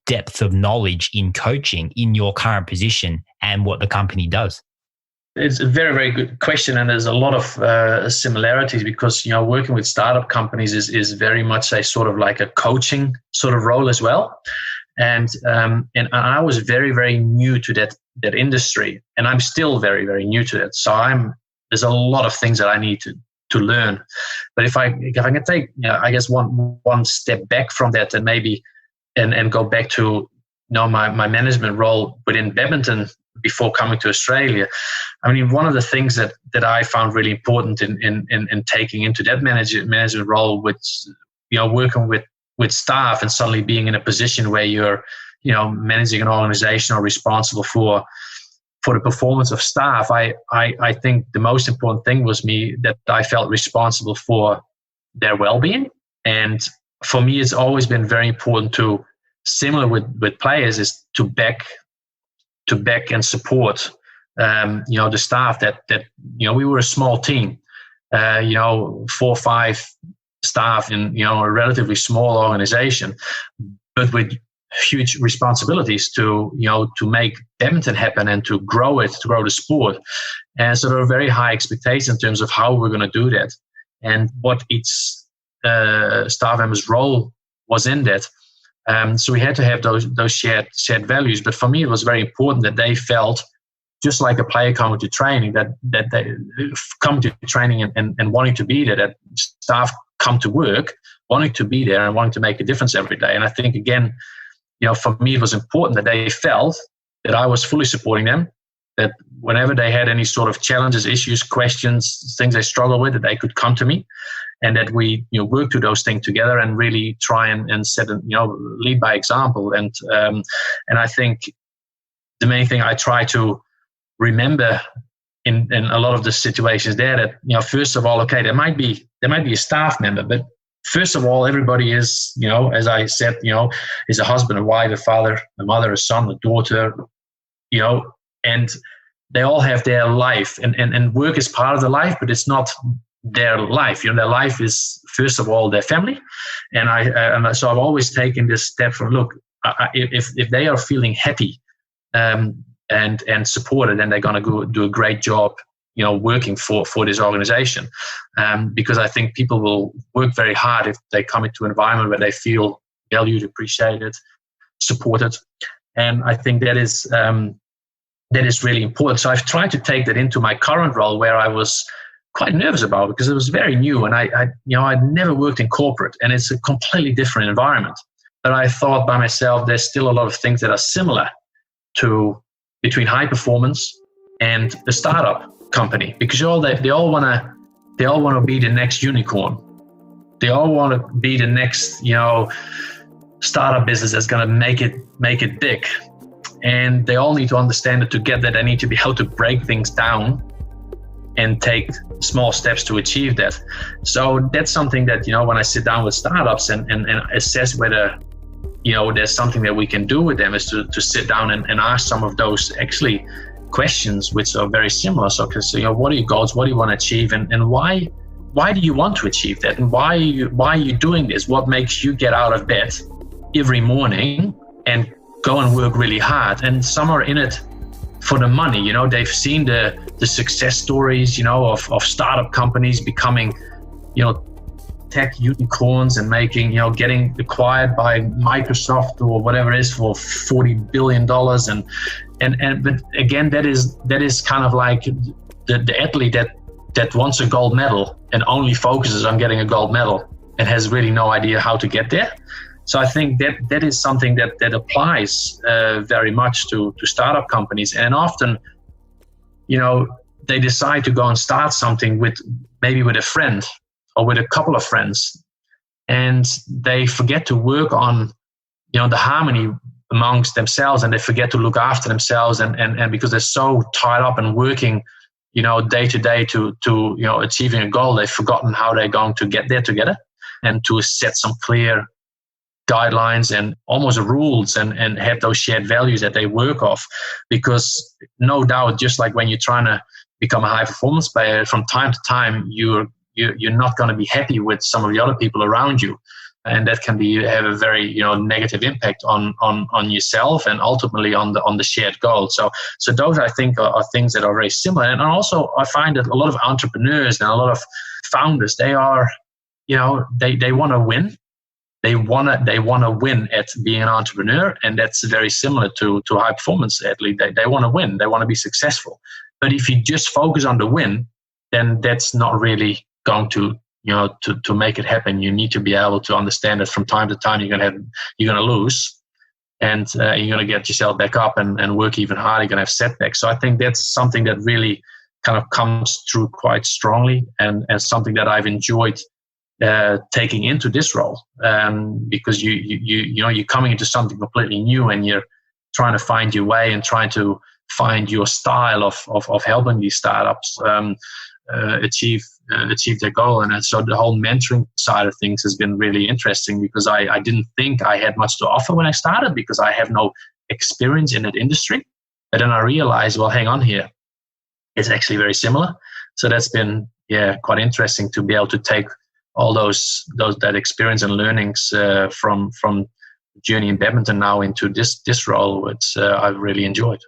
depth of knowledge in coaching in your current position and what the company does? It's a very, very good question, and there's a lot of similarities because working with startup companies is very much a sort of like a coaching sort of role as well. And I was very, very new to that industry, and I'm still very, very new to it. So there's a lot of things that I need to learn. But if I can take I guess one step back from that and maybe and go back to my management role within badminton before coming to Australia. I mean, one of the things that I found really important in taking into that management role, with working with staff and suddenly being in a position where you're managing an organization or responsible for the performance of staff, I think the most important thing was that I felt responsible for their well-being. And for me, it's always been very important to, similar with players, is to back and support the staff that we were a small team, 4 or 5 staff in a relatively small organization, but with huge responsibilities to make badminton happen and to grow the sport. And so there are very high expectations in terms of how we're going to do that and what each staff member's role was in that. So we had to have those shared values. But for me, it was very important that they felt just like a player coming to training, that they come to training and wanting to be there, that staff come to work wanting to be there and wanting to make a difference every day. And I think, again, for me, it was important that they felt that I was fully supporting them, that whenever they had any sort of challenges, issues, questions, things they struggle with, that they could come to me, and that we work through those things together and really try and set lead by example. And I think the main thing I try to remember in a lot of the situations there that, you know, first of all, okay, there might be a staff member, but first of all, everybody is, you know, as I said, you know, is a husband, a wife, a father, a mother, a son, a daughter, you know, and they all have their life, and work is part of the life, but it's not their life. You know, their life is first of all their family. And so I've always taken this step from, look, if they are feeling happy and supported, then they're going to go do a great job, you know, working for this organization. Because I think people will work very hard if they come into an environment where they feel valued, appreciated, supported. And I think that is really important. So I've tried to take that into my current role, where I was quite nervous about it because it was very new, and I'd never worked in corporate, and it's a completely different environment. But I thought by myself, there's still a lot of things that are similar to between high performance and a startup company, because they all want to be the next unicorn. They all want to be the next, you know, startup business that's going to make it big. And they all need to understand that to get that, they need to be able to break things down and take small steps to achieve that. So that's something that, you know, when I sit down with startups and assess whether, you know, there's something that we can do with them, is to sit down and ask some of those actually questions which are very similar. So, because, you know, what are your goals? What do you want to achieve? And why do you want to achieve that? And why are you doing this? What makes you get out of bed every morning and go and work really hard? And some are in it for the money. You know, they've seen the success stories, you know, of startup companies becoming, you know, tech unicorns and making, you know, getting acquired by Microsoft or whatever it is for $40 billion. And but again, that is kind of like the athlete that wants a gold medal and only focuses on getting a gold medal and has really no idea how to get there. So I think that is something that applies very much to startup companies. And often, you know, they decide to go and start something with a friend or with a couple of friends, and they forget to work on, you know, the harmony amongst themselves, and they forget to look after themselves, and because they're so tied up and working, you know, day to day to you know, achieving a goal, they've forgotten how they're going to get there together, and to set some clear guidelines and almost rules and have those shared values that they work off. Because no doubt, just like when you're trying to become a high performance player, from time to time you're not going to be happy with some of the other people around you, and that can have a very, you know, negative impact on yourself and ultimately on the shared goal. So those, I think, are things that are very similar. And also I find that a lot of entrepreneurs and a lot of founders, they are, you know, they want to win. They want to win at being an entrepreneur, and that's very similar to a high performance athlete. They want to win. They want to be successful. But if you just focus on the win, then that's not really going to, you know, to make it happen. You need to be able to understand that from time to time you're going to lose, and you're going to get yourself back up and work even harder. You're going to have setbacks. So I think that's something that really kind of comes through quite strongly, and something that I've enjoyed taking into this role, because you know, you're coming into something completely new, and you're trying to find your way and trying to find your style of helping these startups achieve their goal. And so the whole mentoring side of things has been really interesting, because I didn't think I had much to offer when I started, because I have no experience in that industry. But then I realized, well, hang on here, it's actually very similar. So that's been, yeah, quite interesting to be able to take all that experience and learnings from journey in badminton now into this role, which I've really enjoyed.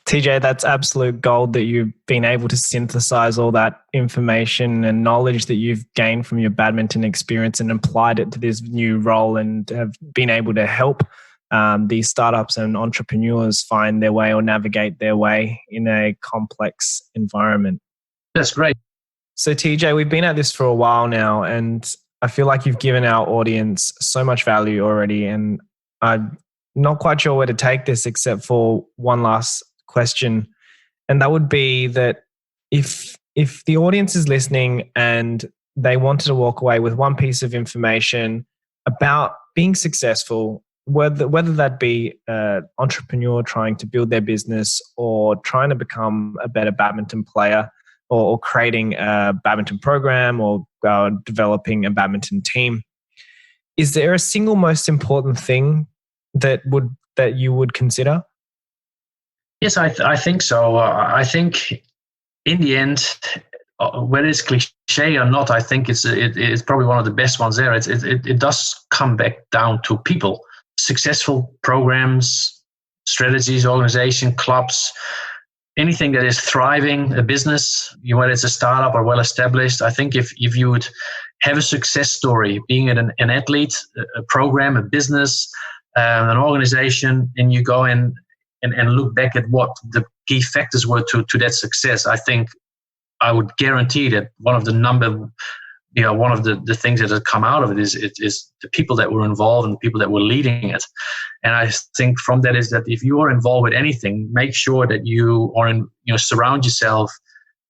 TJ, that's absolute gold that you've been able to synthesize all that information and knowledge that you've gained from your badminton experience and applied it to this new role, and have been able to help these startups and entrepreneurs find their way or navigate their way in a complex environment. That's great. So TJ, we've been at this for a while now, and I feel like you've given our audience so much value already, and I'm not quite sure where to take this except for one last question. And that would be that if the audience is listening and they wanted to walk away with one piece of information about being successful, whether that be an entrepreneur trying to build their business or trying to become a better badminton player or creating a badminton program or developing a badminton team, is there a single most important thing that you would consider? Yes, I think so. I think in the end, whether it's cliche or not, I think it's probably one of the best ones there. It does come back down to people, successful programs, strategies, organization, clubs, anything that is thriving, a business, whether it's a startup or well established. I think if you would have a success story, being an athlete, a program, a business, an organization, and you go in and look back at what the key factors were to that success, I think I would guarantee that one of the things that have come out of it is the people that were involved and the people that were leading it. And I think from that is that if you are involved with anything, make sure that you are surround yourself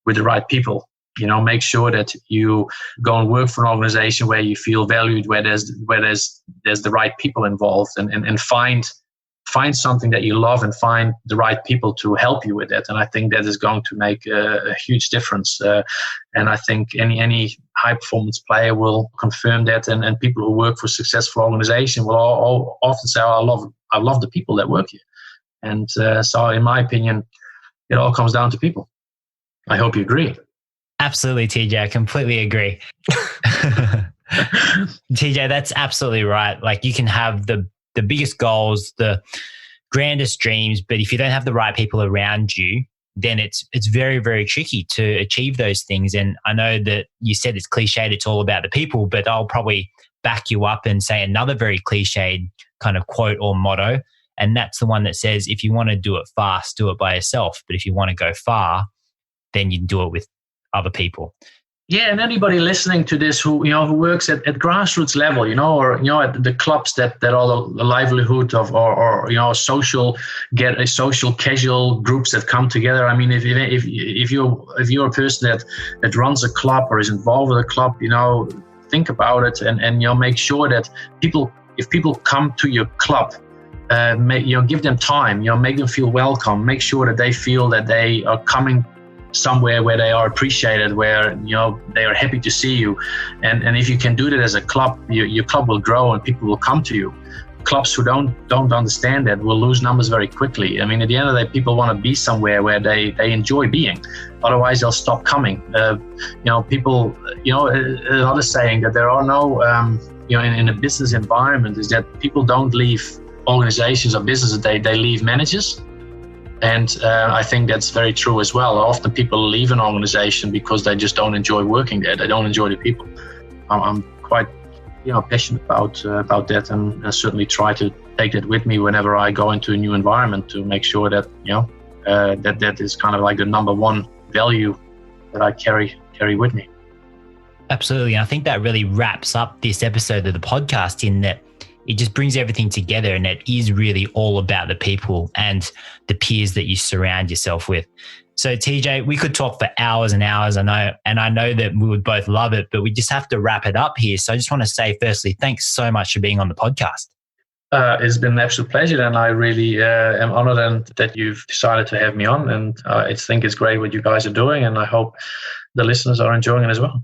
with the right people. Make sure that you go and work for an organization where you feel valued, where there's the right people involved, and find something that you love and find the right people to help you with it. And I think that is going to make a huge difference. And I think any high performance player will confirm that. And people who work for a successful organization will all often say, oh, I love the people that work here. And so in my opinion, it all comes down to people. I hope you agree. Absolutely, TJ. I completely agree. TJ, that's absolutely right. Like, you can have the biggest goals, the grandest dreams, but if you don't have the right people around you, then it's very, very tricky to achieve those things. And I know that you said it's cliched, it's all about the people, but I'll probably back you up and say another very cliched kind of quote or motto. And that's the one that says, if you want to do it fast, do it by yourself. But if you want to go far, then you do it with other people. Yeah, and anybody listening to this who works at grassroots level, or at the clubs that are the livelihood of, or social casual groups that come together. I mean, if you're a person that runs a club or is involved with a club, think about it and make sure that if people come to your club, give them time, make them feel welcome, make sure that they feel that they are coming somewhere where they are appreciated, where they are happy to see you, and if you can do that as a club, your club will grow and people will come to you. Clubs who don't understand that will lose numbers very quickly. I mean, at the end of the day, people want to be somewhere where they enjoy being. Otherwise, they'll stop coming. People. Another saying that there are no, in a business environment is that people don't leave organizations or businesses; they leave managers. And I think that's very true as well. Often people leave an organization because they just don't enjoy working there. They don't enjoy the people. I'm quite, passionate about that, and I certainly try to take that with me whenever I go into a new environment to make sure that that is kind of like the number one value that I carry with me. Absolutely. And I think that really wraps up this episode of the podcast in that it just brings everything together, and it is really all about the people and the peers that you surround yourself with. So TJ, we could talk for hours and hours, I know, and I know that we would both love it, but we just have to wrap it up here. So I just want to say, firstly, thanks so much for being on the podcast. It's been an absolute pleasure, and I really am honored that you've decided to have me on. And I think it's great what you guys are doing, and I hope the listeners are enjoying it as well.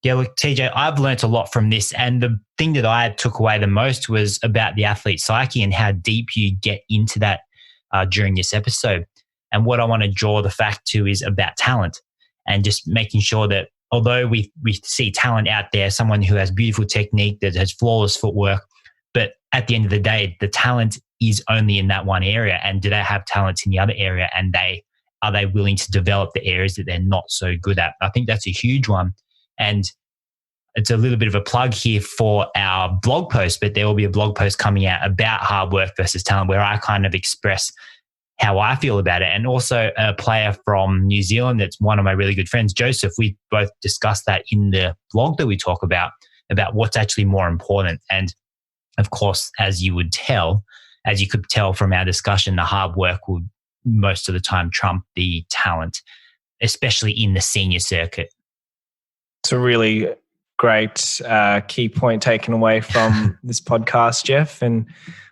Yeah, look, TJ, I've learned a lot from this. And the thing that I took away the most was about the athlete psyche and how deep you get into that during this episode. And what I want to draw the fact to is about talent and just making sure that although we see talent out there, someone who has beautiful technique, that has flawless footwork, but at the end of the day, the talent is only in that one area. And do they have talent in the other area? And are they willing to develop the areas that they're not so good at? I think that's a huge one. And it's a little bit of a plug here for our blog post, but there will be a blog post coming out about hard work versus talent where I kind of express how I feel about it. And also a player from New Zealand that's one of my really good friends, Joseph, we both discussed that in the blog that we talk about what's actually more important. And of course, as you could tell from our discussion, the hard work will most of the time trump the talent, especially in the senior circuit. It's a really great key point taken away from this podcast, Jeff, and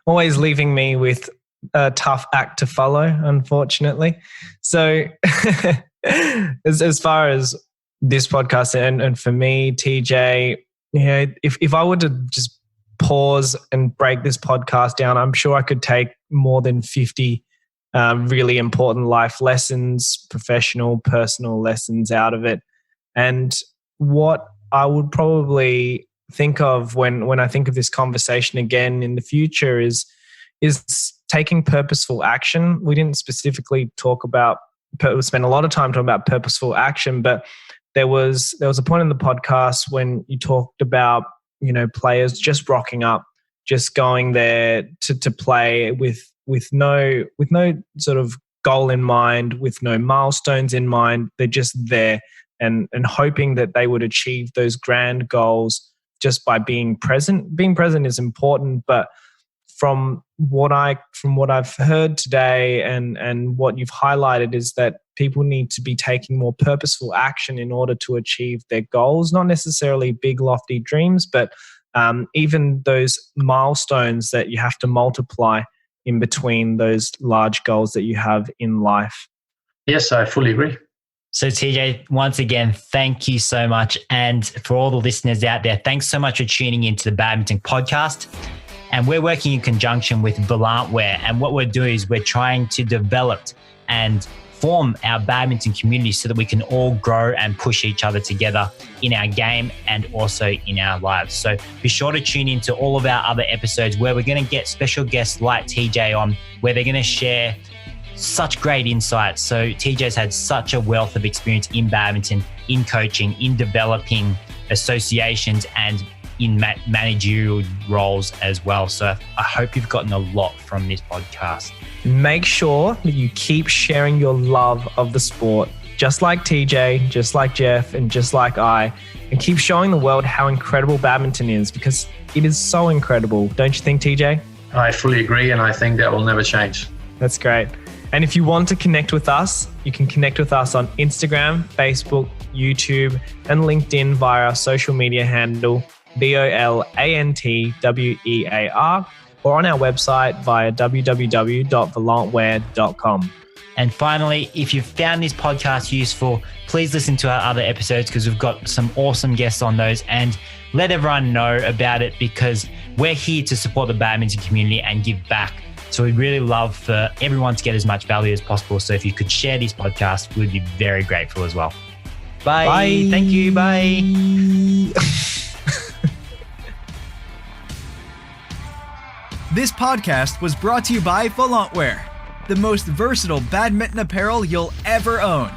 always leaving me with a tough act to follow, unfortunately. So as far as this podcast and for me, TJ, if I were to just pause and break this podcast down, I'm sure I could take more than 50 really important life lessons, professional, personal lessons out of it. And what I would probably think of when I think of this conversation again in the future is taking purposeful action. We didn't specifically spend a lot of time talking about purposeful action, but there was a point in the podcast when you talked about, players just rocking up, just going there to play with no sort of goal in mind, with no milestones in mind. They're just there and hoping that they would achieve those grand goals just by being present. Being present is important, but from what I've heard today and what you've highlighted is that people need to be taking more purposeful action in order to achieve their goals, not necessarily big lofty dreams, but even those milestones that you have to multiply in between those large goals that you have in life. Yes, I fully agree. So TJ, once again, thank you so much. And for all the listeners out there, thanks so much for tuning into the Badminton Podcast. And we're working in conjunction with Volant. And what we're doing is we're trying to develop and form our badminton community so that we can all grow and push each other together in our game and also in our lives. So be sure to tune into all of our other episodes where we're going to get special guests like TJ on, where they're going to share such great insights. So TJ's had such a wealth of experience in badminton, in coaching, in developing associations and in managerial roles as well. So I hope you've gotten a lot from this podcast. Make sure that you keep sharing your love of the sport, just like TJ, just like Jeff, and just like I, and keep showing the world how incredible badminton is, because it is so incredible. Don't you think, TJ? I fully agree, and I think that will never change. That's great. And if you want to connect with us, you can connect with us on Instagram, Facebook, YouTube, and LinkedIn via our social media handle, VOLANTWEAR, or on our website via www.volantwear.com. And finally, if you've found this podcast useful, please listen to our other episodes because we've got some awesome guests on those, and let everyone know about it because we're here to support the badminton community and give back. So we'd really love for everyone to get as much value as possible. So if you could share this podcast, we'd be very grateful as well. Bye. Bye. Thank you. Bye. This podcast was brought to you by Volant, the most versatile badminton apparel you'll ever own.